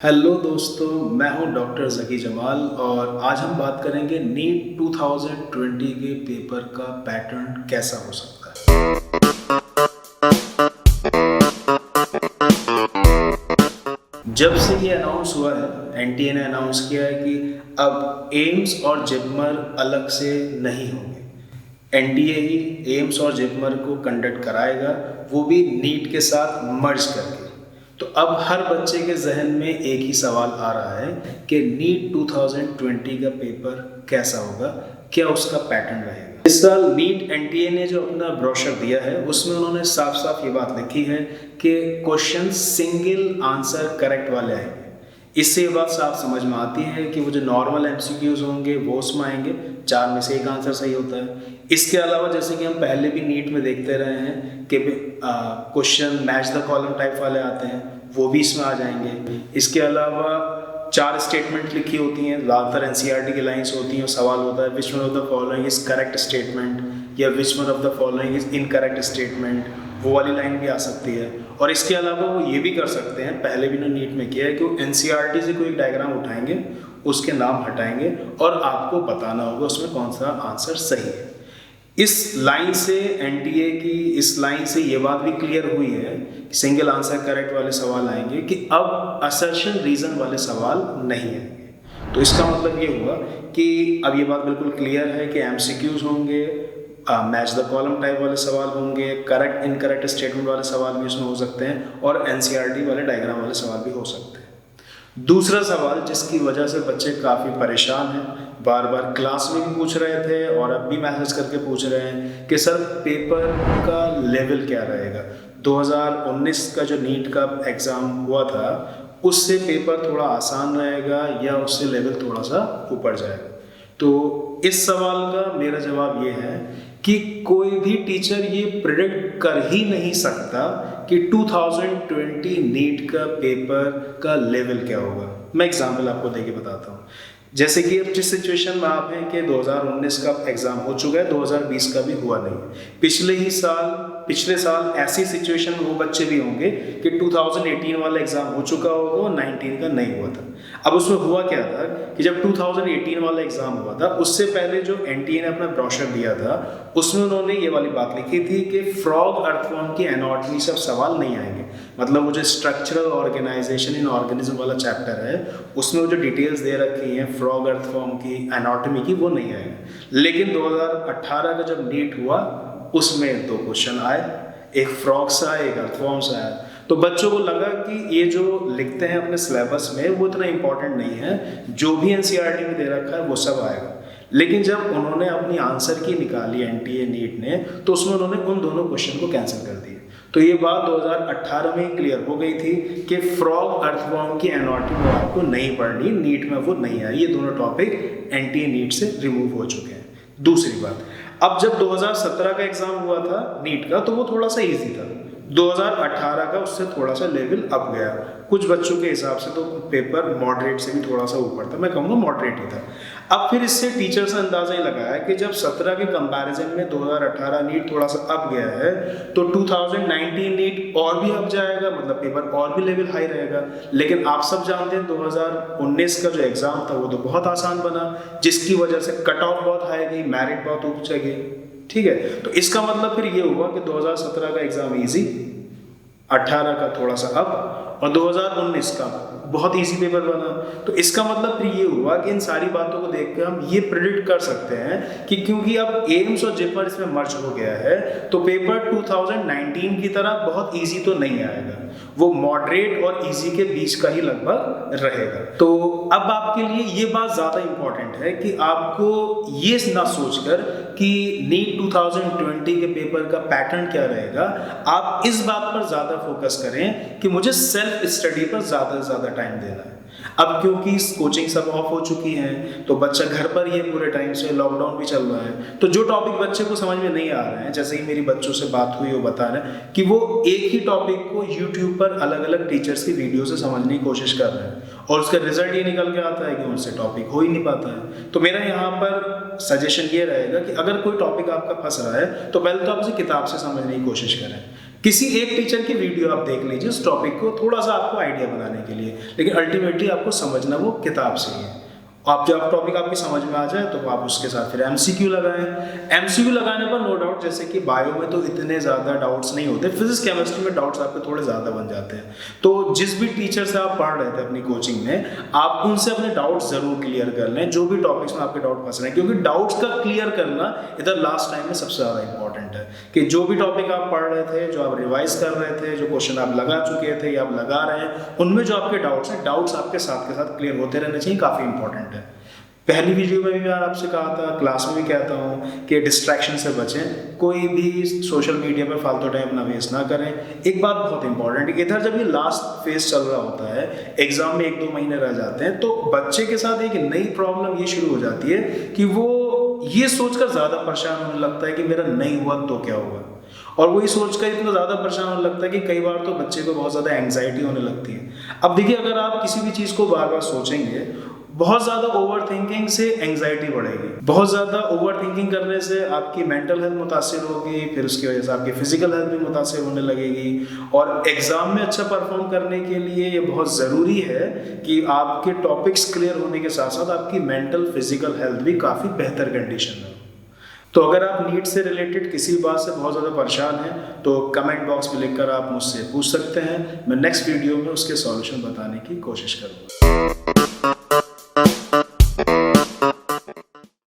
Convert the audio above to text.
Hello दोस्तों, मैं हूं डॉक्टर ज़की जमाल और आज हम बात करेंगे नीट 2020 के पेपर का पैटर्न कैसा हो सकता है। जब से ये अनाउंस हुआ है, एनटीए ने अनाउंस किया है कि अब एम्स और जिपमर अलग से नहीं होंगे। एनटीए ही एम्स और जिपमर को कंडक्ट कराएगा, वो भी नीट के साथ मर्ज करके। तो अब हर बच्चे के जहन में एक ही सवाल आ रहा है कि नीट 2020 का पेपर कैसा होगा, क्या उसका पैटर्न रहेगा। इस साल नीट एनटीए ने जो अपना ब्रोशर दिया है उसमें उन्होंने साफ साफ ये बात लिखी है कि क्वेश्चन सिंगल आंसर करेक्ट वाले आएंगे। इससे ये बात साफ समझ में आती है कि वो जो नॉर्मल एमसीक्यूज होंगे वो उसमें आएंगे, 4 में से एक आंसर सही होता है। इसके अलावा जैसे कि हम पहले भी नीट में देखते रहे हैं कि question match the column type वाले आते हैं, वो भी इसमें आ जाएंगे। इसके अलावा 4 स्टेटमेंट लिखी होती हैं, ज़्यादातर एनसीईआरटी की लाइंस होती हैं और सवाल होता है which one of the following is correct statement या which one of the following is incorrect statement, वो वाली लाइन भी आ सकती है। और इसके अलावा वो ये भी कर सकते हैं, पहले भी नीट में किया है कि वो एनसीईआरटी से कोई डायग्राम उठाएंगे, उसके नाम हटाएंगे और आपको बताना होगा उसमें कौन सा आंसर सही है। इस लाइन से एनटीए की इस लाइन से ये बात भी क्लियर हुई है कि सिंगल आंसर करेक्ट वाले सवाल आएंगे, कि अब असर्शन रीजन वाले सवाल नहीं आएंगे। तो इसका मतलब ये हुआ कि अब ये बात बिल्कुल क्लियर है कि एमसीक्यूज होंगे, मैच द कॉलम टाइप वाले सवाल होंगे, करेक्ट इनकरेक्ट स्टेटमेंट वाले सवाल भी उसमें हो सकते हैं और एनसीईआरटी वाले डायग्राम वाले सवाल भी हो सकते हैं। दूसरा सवाल जिसकी वजह से बच्चे काफ़ी परेशान हैं, बार बार क्लास में भी पूछ रहे थे और अब भी मैसेज करके पूछ रहे हैं कि सर पेपर का लेवल क्या रहेगा। 2019 का जो नीट का एग्ज़ाम हुआ था उससे पेपर थोड़ा आसान रहेगा या उससे लेवल थोड़ा सा ऊपर जाएगा। तो इस सवाल का मेरा जवाब ये है कि कोई भी टीचर ये प्रिडिक्ट कर ही नहीं सकता कि 2020 नीट का पेपर का लेवल क्या होगा। मैं एग्जाम्पल आपको देके बताता हूँ। जैसे कि अब जिस सिचुएशन में आप हैं कि 2019 का एग्ज़ाम हो चुका है, 2020 का भी हुआ नहीं। पिछले साल ऐसी सिचुएशन में वो बच्चे भी होंगे कि 2018 वाला एग्ज़ाम हो चुका होगा और 19 का नहीं हुआ था। अब उसमें हुआ क्या था कि जब 2018 वाला एग्ज़ाम हुआ था उससे पहले जो एनटीए ने अपना ब्रोशर दिया था उसमें उन्होंने ये वाली बात लिखी थी कि फ्रॉग अर्थवॉर्म की एनाटॉमी सब सवाल नहीं आएंगे। मतलब वो जो स्ट्रक्चरल ऑर्गेनाइजेशन इन ऑर्गेनिज्म वाला चैप्टर है उसमें वो जो डिटेल्स दे रखी हैं फ्रॉग अर्थवॉर्म की, एनाटॉमी की, वो नहीं आएगा। लेकिन 2018 का जब नीट हुआ उसमें 2 क्वेश्चन आए, एक फ्रॉग से आया, एक अर्थवॉर्म से आया। तो बच्चों को लगा कि ये जो लिखते हैं अपने सिलेबस में वो इतना इंपॉर्टेंट नहीं है, जो भी एनसीईआरटी में दे रखा है वो सब आएगा। लेकिन जब उन्होंने अपनी आंसर की निकाली एनटीए नीट ने, तो उसमें उन्होंने उन दोनों क्वेश्चन को कैंसिल कर दिया। तो ये बात 2018 में क्लियर हो गई थी कि फ्रॉग अर्थवॉर्म की एनाटॉमी आपको नहीं पढ़नी, नीट में वो नहीं आई। ये दोनों टॉपिक एनटीए नीट से रिमूव हो चुके हैं। दूसरी बात, अब जब 2017 का एग्जाम हुआ था नीट का तो वो थोड़ा सा इजी था। 2018 का उससे थोड़ा सा लेवल अप गया, कुछ बच्चों के हिसाब से तो पेपर मॉडरेट से भी थोड़ा सा ऊपर था, मैं कहूँगा मॉडरेट ही था। अब फिर इससे टीचर्स ने अंदाजा ही लगाया कि जब 17 के कंपैरिजन में 2018 नीट थोड़ा सा अप गया है तो 2019 नीट और भी अप जाएगा, मतलब पेपर और भी लेवल हाई रहेगा। लेकिन आप सब जानते हैं 2019 का जो एग्जाम था वो तो बहुत आसान बना, जिसकी वजह से कट ऑफ बहुत हाई गई, मेरिट बहुत ऊंचा गई। ठीक है, तो इसका मतलब फिर ये हुआ कि 2017 का एग्जाम इजी, 18 का थोड़ा सा अप और 2019 का बहुत इजी पेपर बना। तो इसका मतलब फिर ये हुआ कि इन सारी बातों को देख के हम ये प्रिडिक्ट कर सकते हैं कि क्योंकि अब एम्स और जिपमर इसमें मर्ज हो गया है तो पेपर 2019 की तरह बहुत इजी तो नहीं आएगा, वो मॉडरेट और इजी के बीच का ही लगभग रहेगा। तो अब आपके लिए ये बात ज़्यादा इंपॉर्टेंट है कि आपको ये ना सोचकर कि नीट 2020 के पेपर का पैटर्न क्या रहेगा, आप इस बात पर ज़्यादा फोकस करें कि मुझे सेल्फ स्टडी पर ज़्यादा से ज़्यादा टाइम देना है। अब क्योंकि कोचिंग सब ऑफ हो चुकी हैं तो बच्चा घर पर ही है पूरे टाइम से, लॉकडाउन भी चल रहा है, तो जो टॉपिक बच्चे को समझ में नहीं आ रहे हैं, जैसे कि मेरी बच्चों से बात हुई वो बता रहे हैं कि वो एक ही टॉपिक को यूट्यूब पर अलग अलग टीचर्स की वीडियो से समझने की कोशिश कर रहे हैं और उसका रिजल्ट ये निकल के आता है कि उनसे टॉपिक हो ही नहीं पाता है। तो मेरा यहाँ पर सजेशन ये रहेगा कि अगर कोई टॉपिक आपका फंस रहा है तो पहले तो आप उसे किताब से समझने की कोशिश करें, किसी एक टीचर की वीडियो आप देख लीजिए उस टॉपिक को थोड़ा सा आपको आइडिया बनाने के लिए, लेकिन अल्टीमेटली आपको समझना वो किताब से ही है। आप जब टॉपिक आपकी समझ में आ जाए तो आप उसके साथ फिर एमसीक्यू लगाएं। एमसीक्यू लगाने पर नो डाउट, जैसे कि बायो में तो इतने ज़्यादा डाउट्स नहीं होते, फिजिक्स केमिस्ट्री में डाउट्स आपके थोड़े ज़्यादा बन जाते हैं। तो जिस भी टीचर से आप पढ़ रहे थे अपनी कोचिंग में, आप उनसे अपने डाउट्स ज़रूर क्लियर कर लें, जो भी टॉपिक्स में आपके डाउट फंस रहे हैं, क्योंकि डाउट्स का क्लियर करना इधर लास्ट टाइम में सबसे ज़्यादा इंपॉर्टेंट है। कि जो भी टॉपिक आप पढ़ रहे थे, जो आप रिवाइज कर रहे थे, जो क्वेश्चन आप लगा चुके थे या आप लगा रहे हैं, उनमें जो आपके डाउट्स हैं, डाउट्स आपके साथ के साथ क्लियर होते रहने चाहिए, काफ़ी इंपॉर्टेंट है। पहली वीडियो में भी मैं आपसे कहा था, क्लास में भी कहता हूँ कि डिस्ट्रैक्शन से बचें, कोई भी सोशल मीडिया पर फालतू टाइम ना वेस्ट ना करें। एक बात बहुत इंपॉर्टेंट है, इधर जब ये लास्ट फेज चल रहा होता है, एग्जाम में 1-2 महीने रह जाते हैं, तो बच्चे के साथ एक नई प्रॉब्लम ये शुरू हो जाती है कि वो ये सोचकर ज़्यादा परेशान होने लगता है कि मेरा नहीं हुआ तो क्या होगा, और वही सोचकर इतना ज़्यादा परेशान होने लगता है कि कई बार तो बच्चे को बहुत ज़्यादा एंग्जाइटी होने लगती है। अब देखिए, अगर आप किसी भी चीज़ को बार बार सोचेंगे, बहुत ज़्यादा ओवर थिंकिंग से एंग्जाइटी बढ़ेगी, बहुत ज़्यादा ओवर थिंकिंग करने से आपकी मेंटल हेल्थ मुतासिर होगी, फिर उसकी वजह से आपकी फिजिकल हेल्थ भी मुतासिर होने लगेगी। और एग्ज़ाम में अच्छा परफॉर्म करने के लिए ये बहुत ज़रूरी है कि आपके टॉपिक्स क्लियर होने के साथ साथ आपकी मेंटल फिजिकल हेल्थ भी काफ़ी बेहतर कंडीशन में हो। तो अगर आप नीट से रिलेटेड किसी बात से बहुत ज़्यादा परेशान हैं तो कमेंट बॉक्स में लिखकर आप मुझसे पूछ सकते हैं। मैं नेक्स्ट वीडियो में उसके सॉल्यूशन बताने की कोशिश करूँगा।